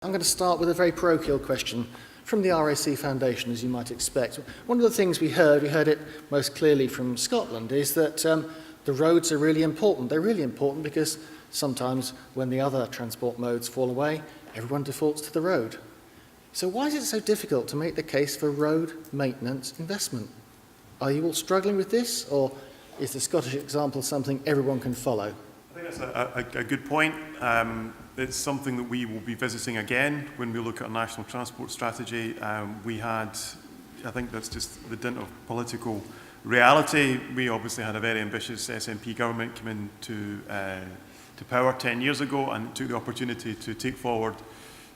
I'm going to start with a very parochial question from the RAC Foundation, as you might expect. One of the things we heard it most clearly from Scotland, is that the roads are really important. They're really important because sometimes when the other transport modes fall away, everyone defaults to the road. So why is it so difficult to make the case for road maintenance investment? Are you all struggling with this, or is the Scottish example something everyone can follow? I think that's a good point. It's something that we will be visiting again when we look at a national transport strategy. We had, I think that's just the dint of political reality. We obviously had a very ambitious SNP government come into to power 10 years ago and took the opportunity to take forward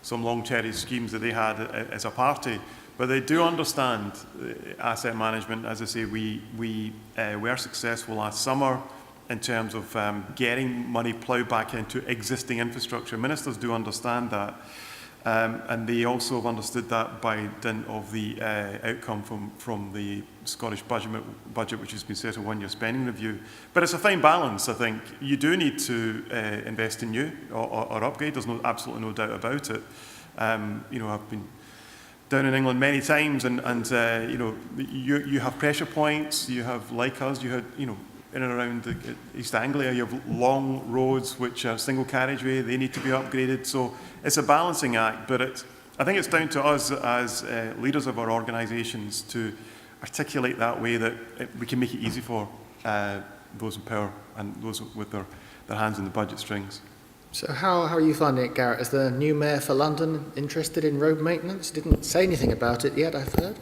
some long cherished schemes that they had as a party. But they do understand asset management. As I say, we were successful last summer in terms of getting money ploughed back into existing infrastructure. Ministers do understand that, and they also have understood that by dint of the outcome from the Scottish budget, which has been set a one-year spending review. But it's a fine balance, I think. You do need to invest in new or upgrade. There's absolutely no doubt about it. You know, I've been down in England many times, and you know, you have pressure points. You have, like us, you had, you know, in and around East Anglia, you have long roads which are single carriageway. They need to be upgraded. So it's a balancing act, but I think it's down to us as leaders of our organisations to articulate that way that we can make it easy for those in power and those with their hands in the budget strings. So how are you finding it, Garrett? Is the new mayor for London interested in road maintenance? Didn't say anything about it yet, I've heard.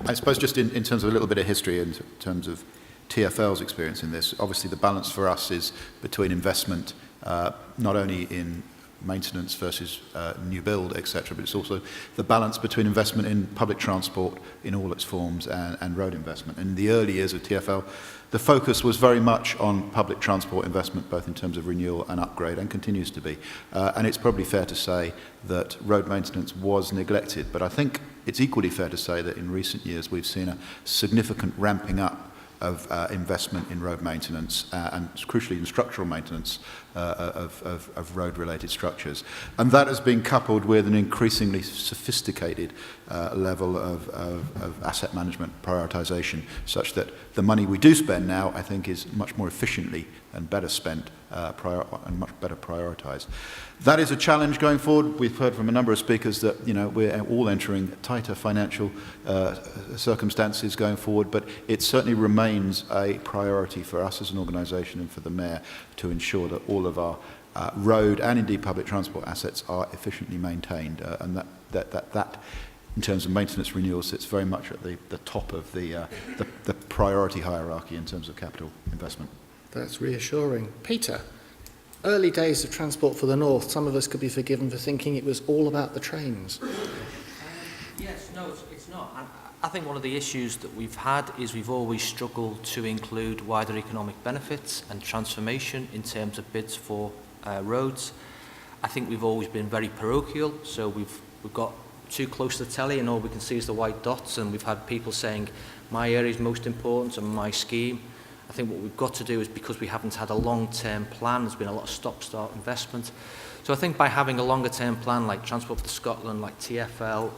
I suppose just in terms of a little bit of history, in terms of TfL's experience in this, obviously the balance for us is between investment, not only in maintenance versus new build, etc., but it's also the balance between investment in public transport in all its forms and road investment. In the early years of TfL, the focus was very much on public transport investment, both in terms of renewal and upgrade, and continues to be. And it's probably fair to say that road maintenance was neglected, but I think it's equally fair to say that in recent years we've seen a significant ramping up of investment in road maintenance and crucially in structural maintenance of road-related structures. And that has been coupled with an increasingly sophisticated level of asset management prioritisation, such that the money we do spend now, I think, is much more efficiently and better spent and much better prioritised. That is a challenge going forward. We've heard from a number of speakers that, you know, we're all entering tighter financial circumstances going forward, but it certainly remains a priority for us as an organisation and for the Mayor to ensure that all of our road and indeed public transport assets are efficiently maintained, and that in terms of maintenance renewal sits very much at the top of the priority hierarchy in terms of capital investment. That's reassuring. Peter, early days of Transport for the North, some of us could be forgiven for thinking it was all about the trains. Yes, no, it's not. I think one of the issues that we've had is we've always struggled to include wider economic benefits and transformation in terms of bids for roads. I think we've always been very parochial, so we've got too close to the telly and all we can see is the white dots, and we've had people saying my area is most important and my scheme. I think what we've got to do is, because we haven't had a long-term plan, there's been a lot of stop-start investment. So I think by having a longer-term plan like Transport for Scotland, like TfL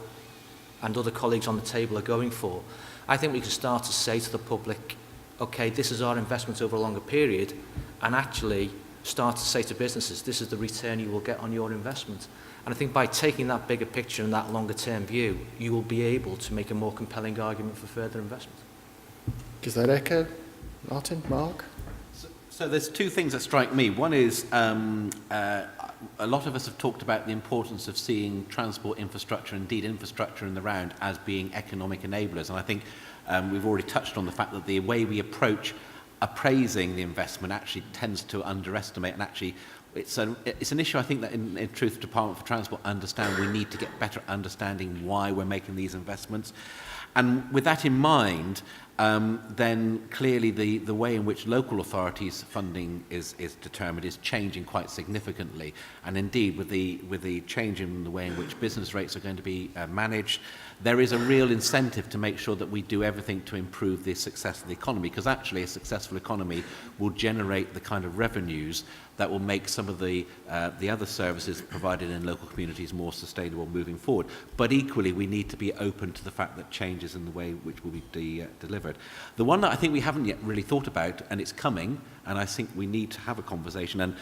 and other colleagues on the table are going for, I think we can start to say to the public, okay, this is our investment over a longer period, and actually start to say to businesses, this is the return you will get on your investment. And I think by taking that bigger picture and that longer-term view, you will be able to make a more compelling argument for further investment. Does that echo? Martin, Mark? So there's two things that strike me. One is a lot of us have talked about the importance of seeing transport infrastructure, indeed infrastructure in the round, as being economic enablers. And I think we've already touched on the fact that the way we approach appraising the investment actually tends to underestimate, and actually it's an issue I think that in truth Department for Transport understand we need to get better understanding why we're making these investments. And with that in mind, then clearly the way in which local authorities' funding is determined is changing quite significantly. And indeed, with the change in the way in which business rates are going to be managed, there is a real incentive to make sure that we do everything to improve the success of the economy, because actually a successful economy will generate the kind of revenues that will make some of the other services provided in local communities more sustainable moving forward. But equally, we need to be open to the fact that changes in the way which will be delivered. The one that I think we haven't yet really thought about, and it's coming, and I think we need to have a conversation, and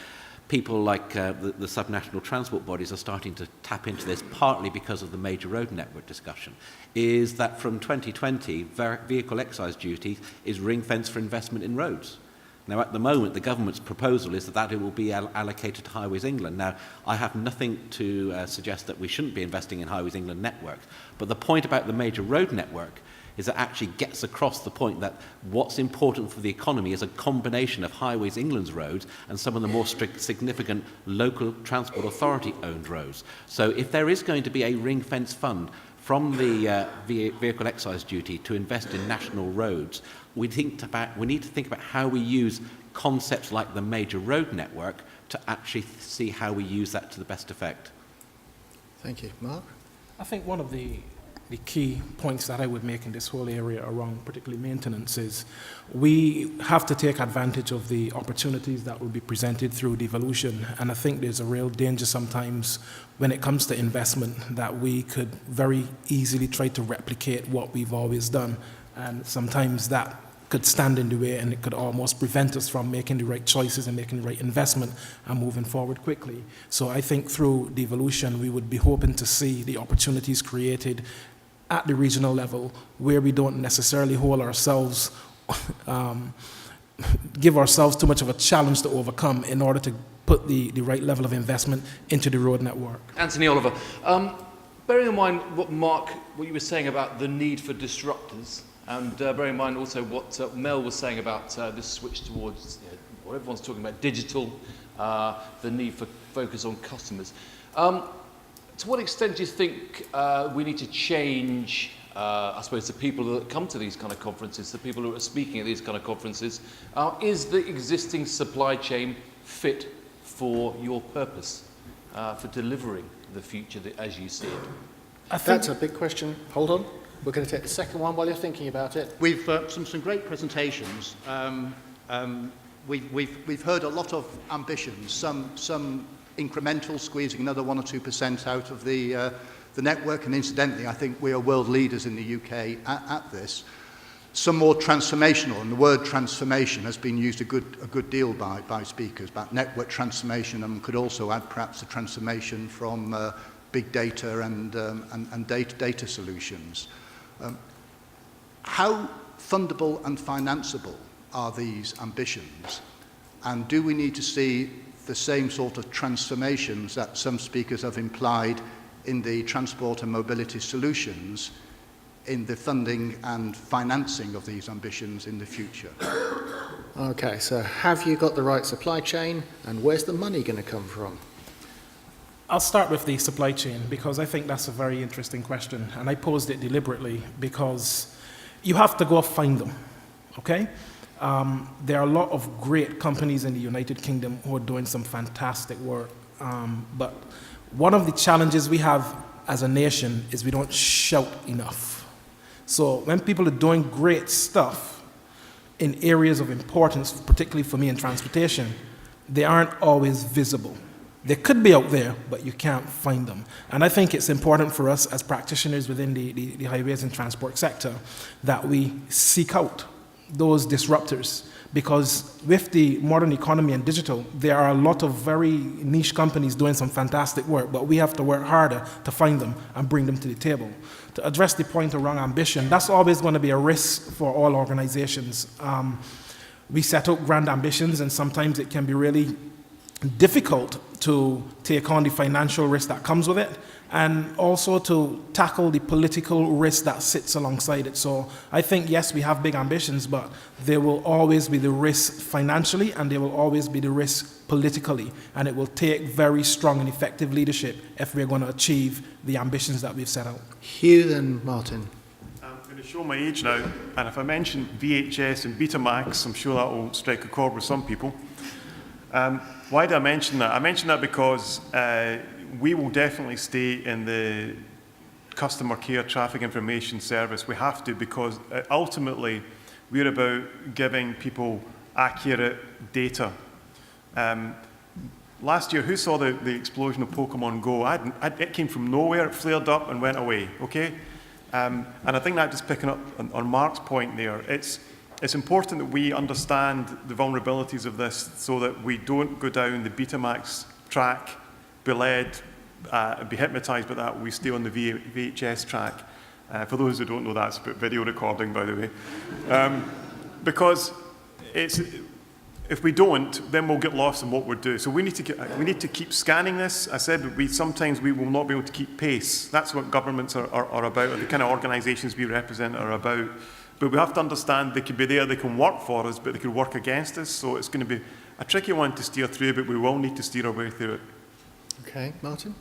people like the subnational transport bodies are starting to tap into this, partly because of the major road network discussion, is that from 2020, vehicle excise duty is ring-fenced for investment in roads. Now, at the moment, the government's proposal is that it will be allocated to Highways England. Now, I have nothing to suggest that we shouldn't be investing in Highways England networks, but the point about the major road network is that actually gets across the point that what's important for the economy is a combination of Highways England's roads and some of the more significant local transport authority owned roads. So if there is going to be a ring-fence fund from the vehicle excise duty to invest in national roads, we need to think about how we use concepts like the major road network to actually see how we use that to the best effect. Thank you. Mark? I think one of the key points that I would make in this whole area around particularly maintenance is we have to take advantage of the opportunities that will be presented through devolution. And I think there's a real danger sometimes when it comes to investment that we could very easily try to replicate what we've always done. And sometimes that could stand in the way, and it could almost prevent us from making the right choices and making the right investment and moving forward quickly. So I think through devolution, we would be hoping to see the opportunities created at the regional level where we don't necessarily hold ourselves, give ourselves too much of a challenge to overcome in order to put the right level of investment into the road network. Anthony Oliver, bearing in mind what you were saying about the need for disruptors, and bearing in mind also what Mel was saying about this switch towards what everyone's talking about, digital, the need for focus on customers. To what extent do you think we need to change, I suppose, the people that come to these kind of conferences, the people who are speaking at these kind of conferences? Is the existing supply chain fit for your purpose, for delivering the future as you see it? That's a big question. Hold on. We're going to take the second one while you're thinking about it. We've some great presentations. We've heard a lot of ambitions, some incremental, squeezing another 1 or 2% out of the network, and incidentally, I think we are world leaders in the UK at this. Some more transformational, and the word transformation has been used a good deal by speakers, about network transformation, and could also add perhaps a transformation from big data and data solutions. How fundable and financeable are these ambitions? And do we need to see the same sort of transformations that some speakers have implied in the transport and mobility solutions in the funding and financing of these ambitions in the future? Okay, so have you got the right supply chain, and where's the money going to come from? I'll start with the supply chain because I think that's a very interesting question, and I posed it deliberately because you have to go find them, okay? There are a lot of great companies in the United Kingdom who are doing some fantastic work, but one of the challenges we have as a nation is we don't shout enough. So when people are doing great stuff in areas of importance, particularly for me in transportation, they aren't always visible. They could be out there, but you can't find them. And I think it's important for us as practitioners within the highways and transport sector that we seek out those disruptors, because with the modern economy and digital, there are a lot of very niche companies doing some fantastic work, but we have to work harder to find them and bring them to the table. To address the point around ambition, that's always going to be a risk for all organizations. We set out grand ambitions, and sometimes it can be really difficult to take on the financial risk that comes with it, and also to tackle the political risk that sits alongside it. So I think, yes, we have big ambitions, but there will always be the risk financially, and there will always be the risk politically, and it will take very strong and effective leadership if we're going to achieve the ambitions that we've set out. Hugh, then Martin. I'm going to show my age now, and if I mention VHS and Betamax, I'm sure that will strike a chord with some people. Why do I mention that? I mention that because we will definitely stay in the customer care traffic information service. We have to, because ultimately we're about giving people accurate data. Last year, who saw the explosion of Pokemon Go? It came from nowhere, it flared up and went away, okay? And I think that just picking up on Mark's point there, it's important that we understand the vulnerabilities of this so that we don't go down the Betamax track, be led, be hypnotised by that, we stay on the VHS track. For those who don't know, that's about video recording, by the way. Because if we don't, then we'll get lost in what we're doing. So we need to keep scanning this. I said sometimes we will not be able to keep pace. That's what governments are about, or the kind of organisations we represent are about. But we have to understand they can be there, they can work for us, but they could work against us. So it's going to be a tricky one to steer through, but we will need to steer our way through it. Okay, Martin?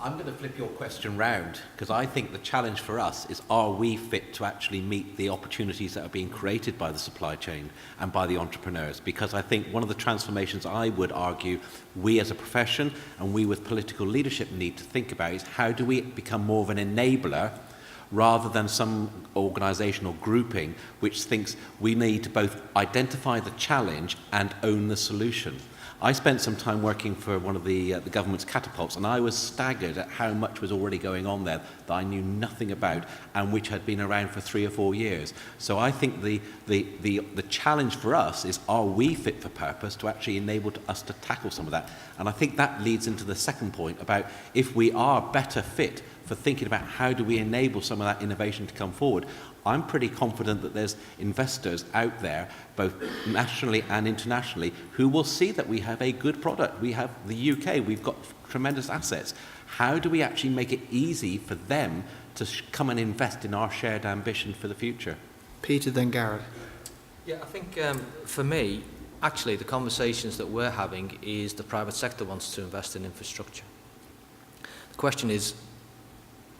I'm going to flip your question round, because I think the challenge for us is, are we fit to actually meet the opportunities that are being created by the supply chain and by the entrepreneurs? Because I think one of the transformations I would argue we as a profession and we with political leadership need to think about is, how do we become more of an enabler rather than some organisation or grouping which thinks we need to both identify the challenge and own the solution. I spent some time working for one of the government's catapults, and I was staggered at how much was already going on there that I knew nothing about and which had been around for 3 or 4 years. So I think the challenge for us is, are we fit for purpose to actually enable us to tackle some of that? And I think that leads into the second point about, if we are better fit for thinking about how do we enable some of that innovation to come forward, I'm pretty confident that there's investors out there, both nationally and internationally, who will see that we have a good product. We have the UK, we've got tremendous assets. How do we actually make it easy for them to come and invest in our shared ambition for the future? Peter, then Garrett. Yeah, I think for me, actually the conversations that we're having is the private sector wants to invest in infrastructure. The question is,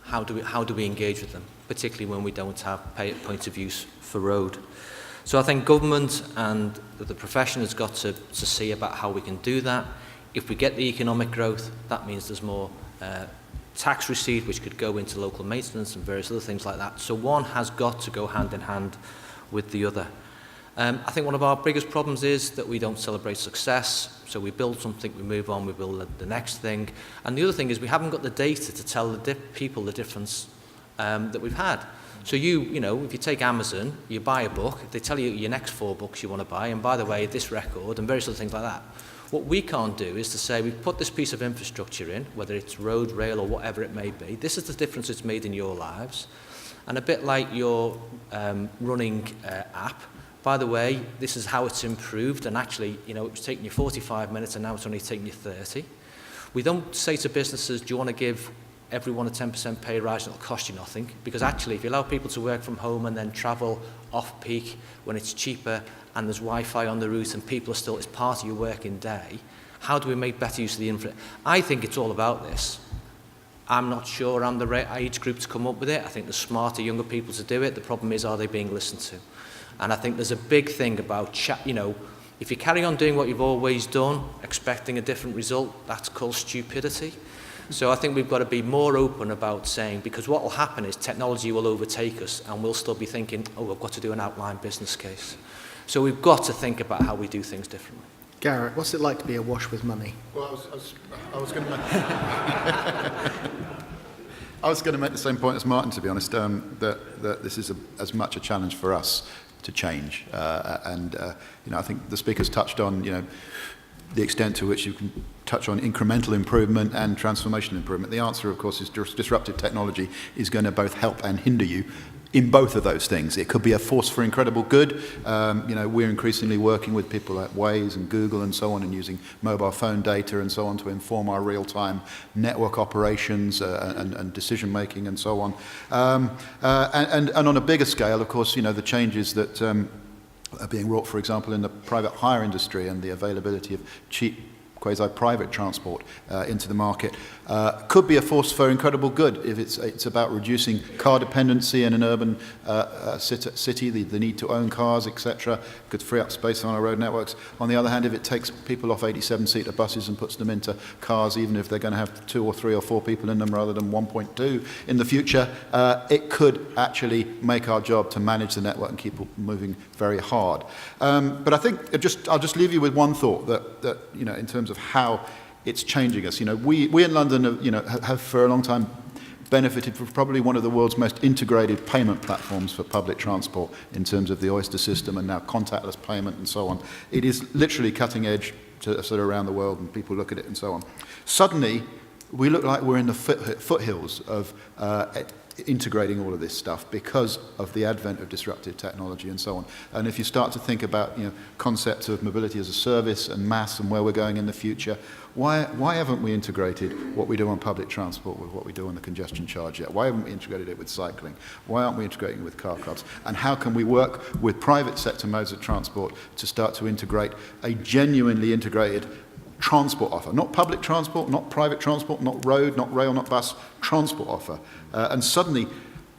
how do we engage with them, particularly when we don't have point of use for road? So I think government and the profession has got to see about how we can do that. If we get the economic growth, that means there's more tax receipt, which could go into local maintenance and various other things like that. So one has got to go hand in hand with the other. I think one of our biggest problems is that we don't celebrate success. So we build something, we move on, we build the next thing. And the other thing is, we haven't got the data to tell the people the difference that we've had. So you know, if you take Amazon, you buy a book, they tell you your next 4 books you want to buy, and by the way, this record, and various other things like that. What we can't do is to say, we've put this piece of infrastructure in, whether it's road, rail, or whatever it may be. This is the difference it's made in your lives. And a bit like your running app, by the way, this is how it's improved, and actually, you know, it was taking you 45 minutes and now it's only taking you 30. We don't say to businesses, do you want to give everyone a 10% pay rise and it'll cost you nothing? Because actually, if you allow people to work from home and then travel off-peak when it's cheaper and there's Wi-Fi on the route and people are still, it's part of your working day, how do we make better use of the infra? I think it's all about this. I'm not sure I'm the right age group to come up with it. I think there's smarter, younger people to do it. The problem is, are they being listened to? And I think there's a big thing about, you know, if you carry on doing what you've always done, expecting a different result, that's called stupidity. So I think we've got to be more open about saying, because what will happen is technology will overtake us and we'll still be thinking, oh, we've got to do an outline business case. So we've got to think about how we do things differently. Garrett, what's it like to be awash with money? Well, I was going to make... I was going to make the same point as Martin, to be honest, that this is as much a challenge for us to change. You know, I think the speakers touched on, you know, the extent to which you can touch on incremental improvement and transformational improvement. The answer, of course, is disruptive technology is going to both help and hinder you in both of those things. It could be a force for incredible good. You know, we're increasingly working with people like Waze and Google and so on, and using mobile phone data and so on to inform our real-time network operations and decision-making and so on. And on a bigger scale, of course, you know, the changes that are being wrought, for example, in the private hire industry and the availability of cheap quasi-private transport into the market, could be a force for incredible good if it's about reducing car dependency in an urban city, the need to own cars, etc. Could free up space on our road networks. On the other hand, if it takes people off 87-seater buses and puts them into cars, even if they're going to have 2 or 3 or 4 people in them rather than 1.2 in the future, it could actually make our job to manage the network and keep it moving very hard. But I think I'll just leave you with one thought that you know, in terms of how it's changing us. You know, we in London have for a long time benefited from probably one of the world's most integrated payment platforms for public transport in terms of the Oyster system and now contactless payment and so on. It is literally cutting edge to sort of around the world, and people look at it and so on. Suddenly, we look like we're in the foothills of integrating all of this stuff because of the advent of disruptive technology and so on. And if you start to think about, you know, concepts of mobility as a service and mass and where we're going in the future, why haven't we integrated what we do on public transport with what we do on the congestion charge yet? Why haven't we integrated it with cycling? Why aren't we integrating it with car clubs? And how can we work with private sector modes of transport to start to integrate a genuinely integrated transport offer, not public transport, not private transport, not road, not rail, not bus, transport offer. And suddenly,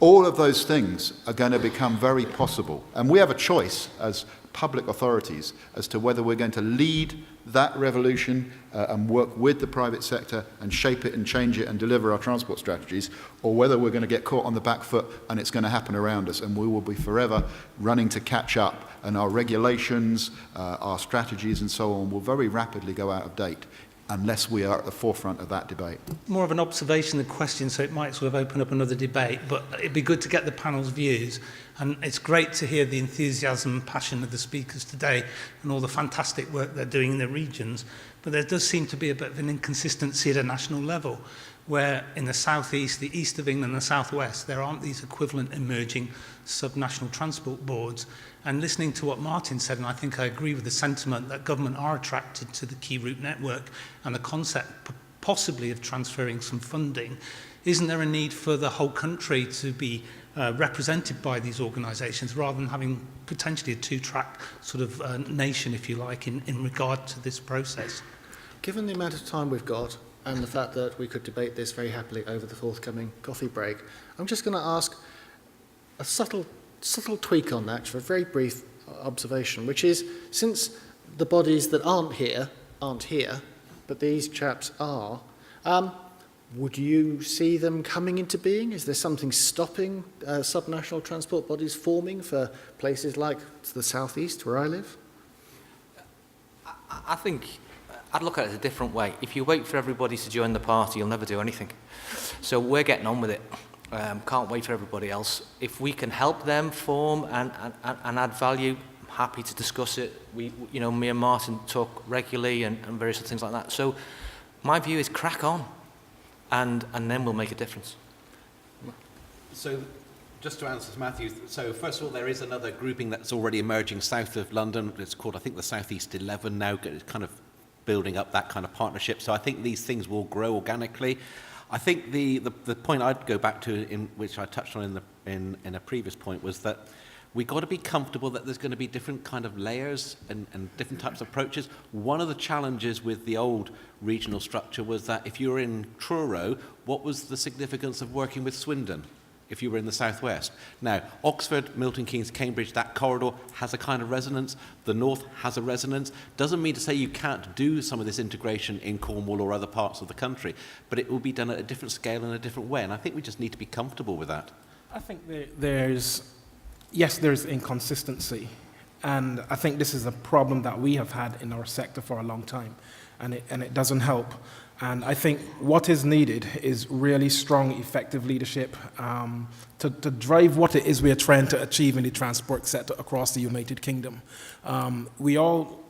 all of those things are going to become very possible. And we have a choice as public authorities as to whether we're going to lead that revolution and work with the private sector and shape it and change it and deliver our transport strategies, or whether we're going to get caught on the back foot and it's going to happen around us and we will be forever running to catch up, and our regulations, our strategies and so on will very rapidly go out of date unless we are at the forefront of that debate. More of an observation than a question, so it might sort of open up another debate, but it'd be good to get the panel's views. And it's great to hear the enthusiasm and passion of the speakers today and all the fantastic work they're doing in the regions. But there does seem to be a bit of an inconsistency at a national level, where in the southeast, the east of England and the southwest, there aren't these equivalent emerging subnational transport boards. And listening to what Martin said, and I think I agree with the sentiment that government are attracted to the key route network and the concept possibly of transferring some funding, isn't there a need for the whole country to be represented by these organisations rather than having potentially a two-track sort of nation, if you like, in regard to this process? Given the amount of time we've got and the fact that we could debate this very happily over the forthcoming coffee break, I'm just going to ask a subtle tweak on that for a very brief observation, which is, since the bodies that aren't here, but these chaps are, would you see them coming into being? Is there something stopping subnational transport bodies forming for places like the southeast, where I live? I think I'd look at it a different way. If you wait for everybody to join the party, you'll never do anything. So we're getting on with it. Can't wait for everybody else. If we can help them form and add value, I'm happy to discuss it. Me and Martin talk regularly and various other things like that. So my view is crack on, and then we'll make a difference. So just to answer Matthew, so first of all, there is another grouping that's already emerging south of London. It's called, I think, the Southeast 11 now. It's kind of building up that kind of partnership. So I think these things will grow organically. I think the point I'd go back to, in which I touched on in a previous point, was that we got to be comfortable that there's going to be different kind of layers and different types of approaches. One of the challenges with the old regional structure was that if you were in Truro, what was the significance of working with Swindon if you were in the southwest? Now, Oxford, Milton Keynes, Cambridge, that corridor has a kind of resonance. The north has a resonance. Doesn't mean to say you can't do some of this integration in Cornwall or other parts of the country, but it will be done at a different scale and a different way, and I think we just need to be comfortable with that. I think there's inconsistency, and I think this is a problem that we have had in our sector for a long time, and it doesn't help. And I think what is needed is really strong, effective leadership to drive what it is we are trying to achieve in the transport sector across the United Kingdom. We all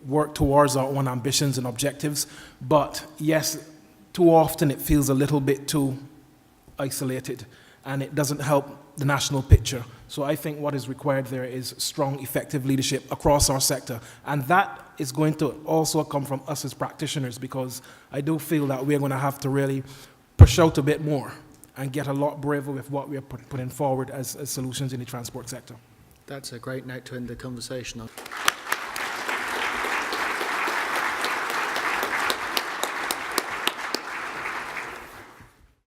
work towards our own ambitions and objectives, but yes, too often it feels a little bit too isolated, and it doesn't help the national picture. So I think what is required there is strong, effective leadership across our sector. And that is going to also come from us as practitioners, because I do feel that we're going to have to really push out a bit more and get a lot braver with what we're putting forward as solutions in the transport sector. That's a great note to end the conversation on.